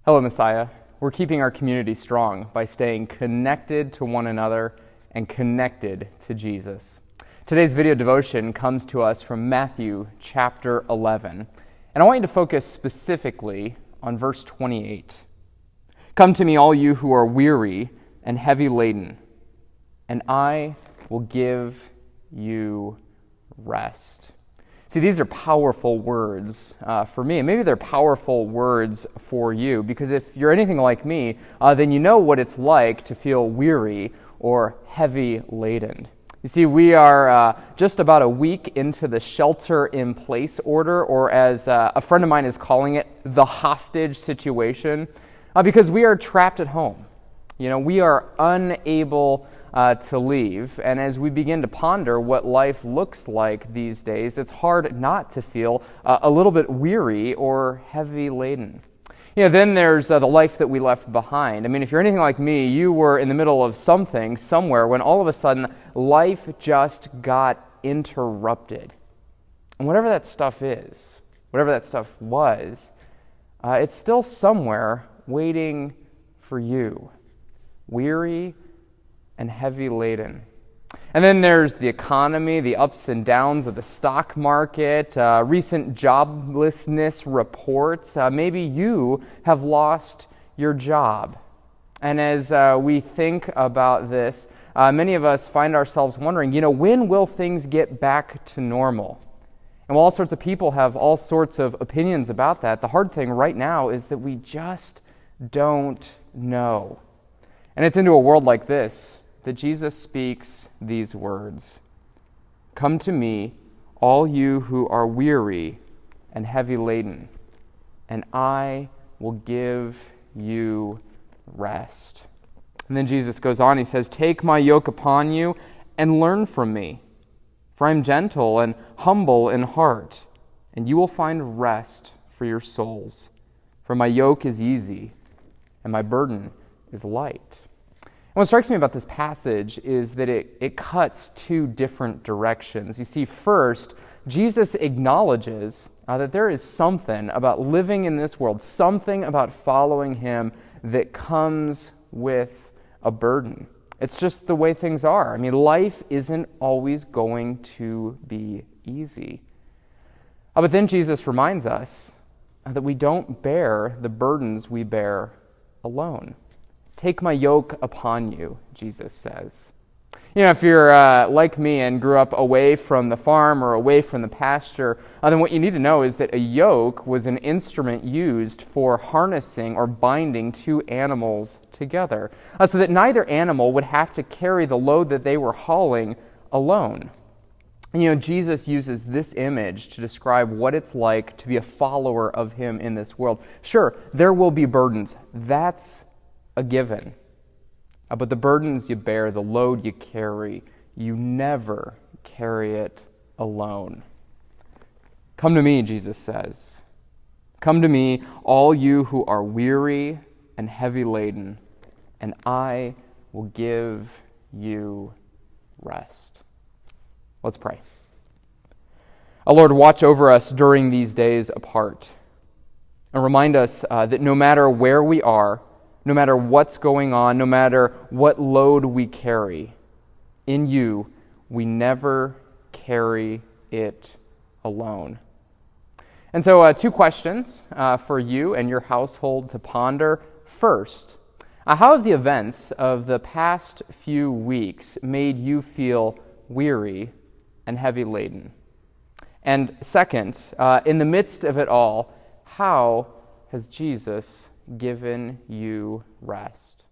Hello, Messiah. We're keeping our community strong by staying connected to one another and connected to Jesus. Today's video devotion comes to us from Matthew chapter 11, and I want you to focus specifically on verse 28. Come to me, all you who are weary and heavy laden, and I will give you rest. See, these are powerful words for me, and maybe they're powerful words for you, because if you're anything like me, then you know what it's like to feel weary or heavy laden. You see, we are just about a week into the shelter-in-place order, or as a friend of mine is calling it, the hostage situation, because we are trapped at home. You know, we are unable to leave, and as we begin to ponder what life looks like these days, it's hard not to feel a little bit weary or heavy laden. You know, then there's the life that we left behind. I mean, if you're anything like me, you were in the middle of something somewhere when all of a sudden life just got interrupted. And whatever that stuff is, whatever that stuff was, it's still somewhere waiting for you, weary and heavy laden. And then there's the economy, the ups and downs of the stock market, recent joblessness reports. Maybe you have lost your job. And as we think about this, many of us find ourselves wondering, when will things get back to normal? And while all sorts of people have all sorts of opinions about that, the hard thing right now is that we just don't know. And it's into a world like this that Jesus speaks these words. Come to me, all you who are weary and heavy laden, and I will give you rest. And then Jesus goes on, he says, take my yoke upon you and learn from me, for I am gentle and humble in heart, and you will find rest for your souls. For my yoke is easy and my burden is light. And what strikes me about this passage is that it cuts two different directions. You see, first, Jesus acknowledges that there is something about living in this world, something about following him that comes with a burden. It's just the way things are. I mean, life isn't always going to be easy. But then Jesus reminds us that we don't bear the burdens we bear alone. Take my yoke upon you, Jesus says. If you're like me and grew up away from the farm or away from the pasture, then what you need to know is that a yoke was an instrument used for harnessing or binding two animals together, so that neither animal would have to carry the load that they were hauling alone. And, Jesus uses this image to describe what it's like to be a follower of him in this world. Sure, there will be burdens. That's a given. But the burdens you bear, the load you carry, you never carry it alone. Come to me, Jesus says. Come to me, all you who are weary and heavy laden, and I will give you rest. Let's pray. Lord, watch over us during these days apart, and remind us that no matter where we are, no matter what's going on, no matter what load we carry, in you, we never carry it alone. And so, two questions for you and your household to ponder. First, how have the events of the past few weeks made you feel weary and heavy laden? And second, in the midst of it all, how has Jesus given you rest?